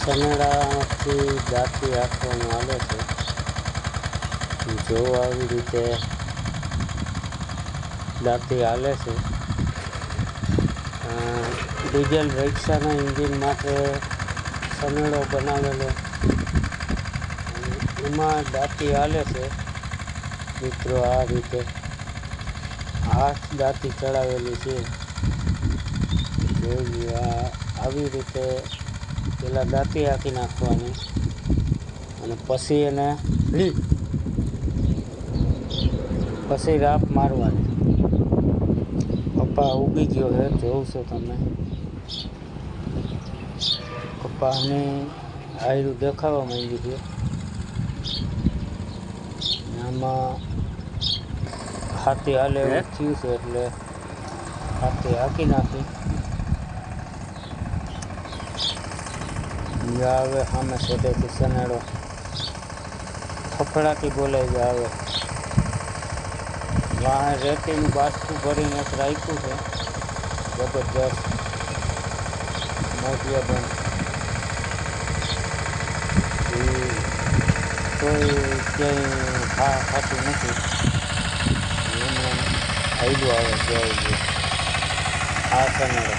સનેડાથી દાંતી રાખવાનું આવે છે। જો આવી રીતે દાંતી હાલે છે। ડીઝલ રિક્ષાના એન્જિન માટે સનેડો બનાવેલો એમાં દાંતી હાલે છે મિત્રો। આ રીતે 8 દાંતી ચડાવેલી છે। જોઈ આવી રીતે પેલા દાંતી હાંકી નાખવાની અને પછી એને પછી રાપ મારવાની। કપા ઉગી ગયો છે, જોઉં છો તમે। કપાની આયરું દેખાવા માંડી છે। આમાં હાથી હાલે એવું થયું છે એટલે હાથી હાંકી નાખી। આવે સામે સોદેથી સનેડો ફફડાટી બોલાઈ જાય। આવે વાહ રેતીનું બાટકું ભરીને એક રાખ્યું છે જબરજસ્ત મોટિયા બંધ। કોઈ ક્યાંય ખાતું નથી એમને આયલું આવે જાય આ સનેડો।